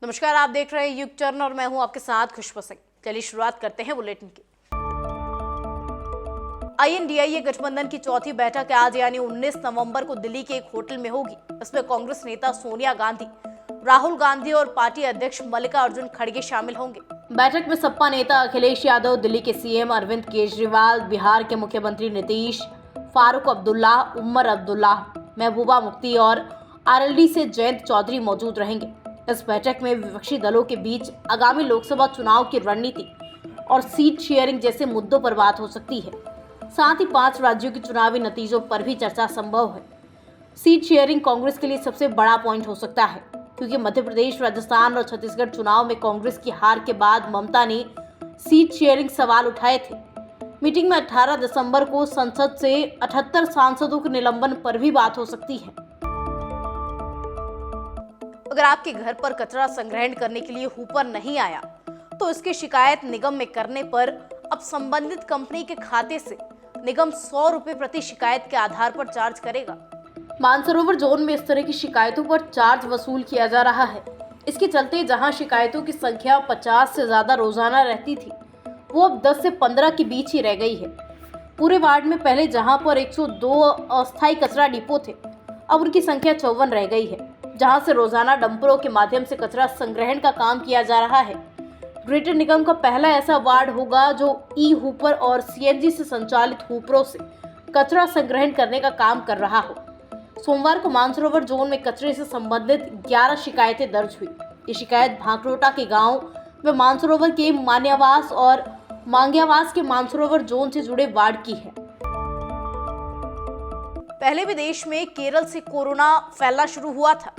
नमस्कार, आप देख रहे हैं युग टर्न और मैं हूं आपके साथ खुशबू सिंह। चलिए शुरुआत करते हैं बुलेटिन की। INDIA गठबंधन की चौथी बैठक आज यानी 19 नवंबर को दिल्ली के एक होटल में होगी। इसमें कांग्रेस नेता सोनिया गांधी, राहुल गांधी और पार्टी अध्यक्ष मल्लिकार्जुन खड़गे शामिल होंगे। बैठक में सपा नेता अखिलेश यादव, दिल्ली के CM अरविंद केजरीवाल, बिहार के मुख्यमंत्री नीतीश, फारूक अब्दुल्ला, उमर अब्दुल्ला, महबूबा मुफ्ती और RLD से जयंत चौधरी मौजूद रहेंगे। इस बैठक में विपक्षी दलों के बीच आगामी लोकसभा चुनाव की रणनीति और सीट शेयरिंग जैसे मुद्दों पर बात हो सकती है। साथ ही 5 राज्यों के चुनावी नतीजों पर भी चर्चा संभव है। सीट शेयरिंग कांग्रेस के लिए सबसे बड़ा पॉइंट हो सकता है, क्योंकि मध्य प्रदेश, राजस्थान और छत्तीसगढ़ चुनाव में कांग्रेस की हार के बाद ममता ने सीट शेयरिंग सवाल उठाए थे। मीटिंग में 18 दिसंबर को संसद से 78 सांसदों के निलंबन पर भी बात हो सकती है। अगर आपके घर पर कचरा संग्रहण करने के लिए हूपर नहीं आया तो इसकी शिकायत निगम में करने पर अब संबंधित कंपनी के खाते से निगम 100 रुपए प्रति शिकायत के आधार पर चार्ज करेगा। मानसरोवर जोन में इस तरह की शिकायतों पर चार्ज वसूल किया जा रहा है। इसके चलते जहां शिकायतों की संख्या 50 से ज्यादा रोजाना रहती थी, वो अब 10 से 15 के बीच ही रह गई है। पूरे वार्ड में पहले जहां पर 102 अस्थायी कचरा डिपो थे, अब उनकी संख्या 54 रह गई है, जहां से रोजाना डंपरों के माध्यम से कचरा संग्रहण का काम किया जा रहा है। ग्रेटर निगम का पहला ऐसा वार्ड होगा जो ई-हूपर और CNG से संचालित हूपरों से कचरा संग्रहण करने का काम कर रहा हो। सोमवार को मानसरोवर जोन में कचरे से संबंधित 11 शिकायतें दर्ज हुई। ये शिकायत भांकरोटा के गांव व मानसरोवर के मान्यावास और मांग्यावास के मानसरोवर जोन से जुड़े वार्ड की है। पहले भी देश में केरल से कोरोना फैलना शुरू हुआ था।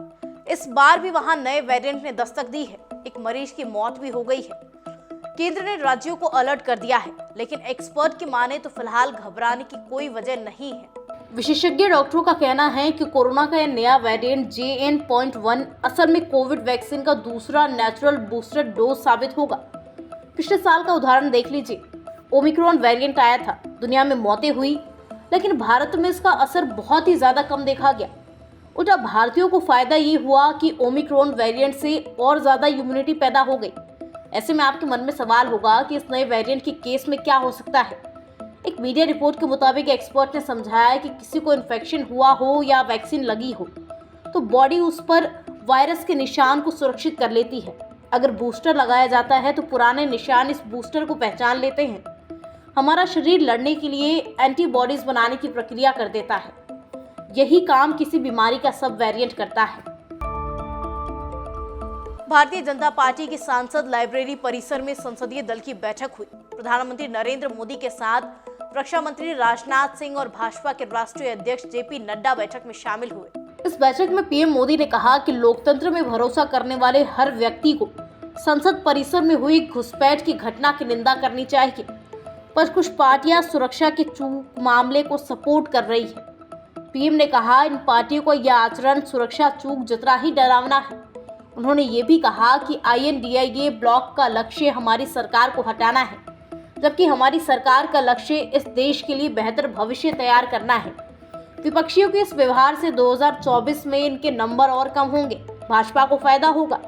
इस बार भी वहां नए वेरिएंट ने दस्तक दी है। एक मरीज की मौत भी हो गई है। केंद्र ने राज्यों को अलर्ट कर दिया है, लेकिन एक्सपर्ट की माने तो फिलहाल घबराने की कोई वजह नहीं है। विशेषज्ञ डॉक्टरों का कहना है कि कोरोना का यह नया वेरिएंट JN.1 असल में कोविड वैक्सीन का दूसरा नेचुरल बूस्टर डोज साबित होगा। पिछले साल का उदाहरण देख लीजिए। ओमिक्रॉन वेरिएंट आया था, दुनिया में मौतें हुई, लेकिन भारत में इसका असर बहुत ही ज्यादा कम देखा गया। उल्टा भारतीयों को फायदा ये हुआ कि ओमिक्रॉन वेरिएंट से और ज्यादा इम्यूनिटी पैदा हो गई। ऐसे में आपके मन में सवाल होगा कि इस नए वेरिएंट के केस में क्या हो सकता है। एक मीडिया रिपोर्ट के मुताबिक एक्सपर्ट ने समझाया कि किसी को इन्फेक्शन हुआ हो या वैक्सीन लगी हो तो बॉडी उस पर वायरस के निशान को सुरक्षित कर लेती है। अगर बूस्टर लगाया जाता है तो पुराने निशान इस बूस्टर को पहचान लेते हैं। हमारा शरीर लड़ने के लिए एंटीबॉडीज बनाने की प्रक्रिया कर देता है। यही काम किसी बीमारी का सब वेरिएंट करता है। भारतीय जनता पार्टी की सांसद लाइब्रेरी परिसर में संसदीय दल की बैठक हुई। प्रधानमंत्री नरेंद्र मोदी के साथ रक्षा मंत्री राजनाथ सिंह और भाजपा के राष्ट्रीय अध्यक्ष JP नड्डा बैठक में शामिल हुए। इस बैठक में PM मोदी ने कहा कि लोकतंत्र में भरोसा करने वाले हर व्यक्ति को संसद परिसर में हुई घुसपैठ की घटना की निंदा करनी चाहिए, पर कुछ पार्टियां सुरक्षा के चूक मामले को सपोर्ट कर रही है। PM ने कहा इन पार्टियों को यह आचरण सुरक्षा चूक जितना ही डरावना है। उन्होंने ये भी कहा कि INDIA ब्लॉक का लक्ष्य हमारी सरकार को हटाना है, जबकि हमारी सरकार का लक्ष्य इस देश के लिए बेहतर भविष्य तैयार करना है। विपक्षियों के इस व्यवहार से 2024 में इनके नंबर और कम होंगे, भाजपा को फायदा होगा।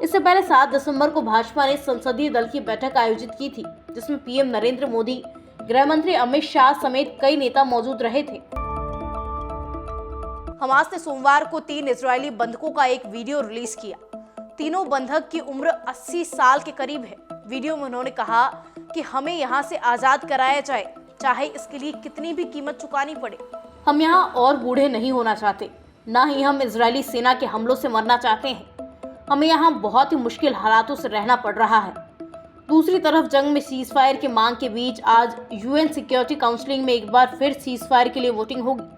इससे पहले 7 दिसंबर को भाजपा ने संसदीय दल की बैठक आयोजित की थी, जिसमें PM नरेंद्र मोदी, गृह मंत्री अमित शाह समेत कई नेता मौजूद रहे थे। हमास ने सोमवार को 3 इजरायली बंधकों का एक वीडियो रिलीज किया। तीनों बंधक की उम्र 80 साल के करीब है। वीडियो में उन्होंने कहा कि हमें यहाँ से आजाद कराया जाए, चाहे इसके लिए कितनी भी कीमत चुकानी पड़े। हम यहाँ और बूढ़े नहीं होना चाहते, न ही हम इजरायली सेना के हमलों से मरना चाहते हैं। हमें यहाँ बहुत ही मुश्किल हालातों से रहना पड़ रहा है। दूसरी तरफ जंग में सीज फायर की मांग के बीच आज UN सिक्योरिटी काउंसिल में एक बार फिर सीज फायर के लिए वोटिंग होगी।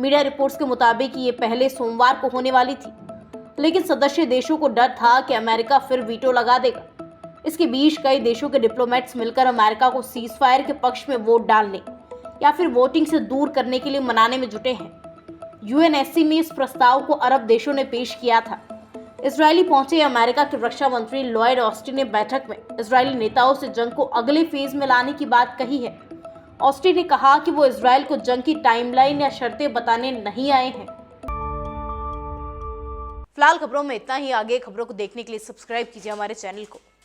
मीडिया रिपोर्ट्स के मुताबिक ये पहले सोमवार को होने वाली थी, लेकिन सदस्य देशों को डर था कि अमेरिका फिर वीटो लगा देगा। इसके बीच कई देशों के डिप्लोमेट्स मिलकर अमेरिका को सीज फायर के पक्ष में वोट डालने या फिर वोटिंग से दूर करने के लिए मनाने में जुटे हैं। UNSC में इस प्रस्ताव को अरब देशों ने पेश किया था। इजरायली पहुंचे अमेरिका के रक्षा मंत्री लॉयड ऑस्टिन ने बैठक में इजरायली नेताओं से जंग को अगले फेज में लाने की बात कही है। ऑस्टिन ने कहा कि वो इजरायल को जंग की टाइमलाइन या शर्तें बताने नहीं आए हैं। फिलहाल खबरों में इतना ही। आगे खबरों को देखने के लिए सब्सक्राइब कीजिए हमारे चैनल को।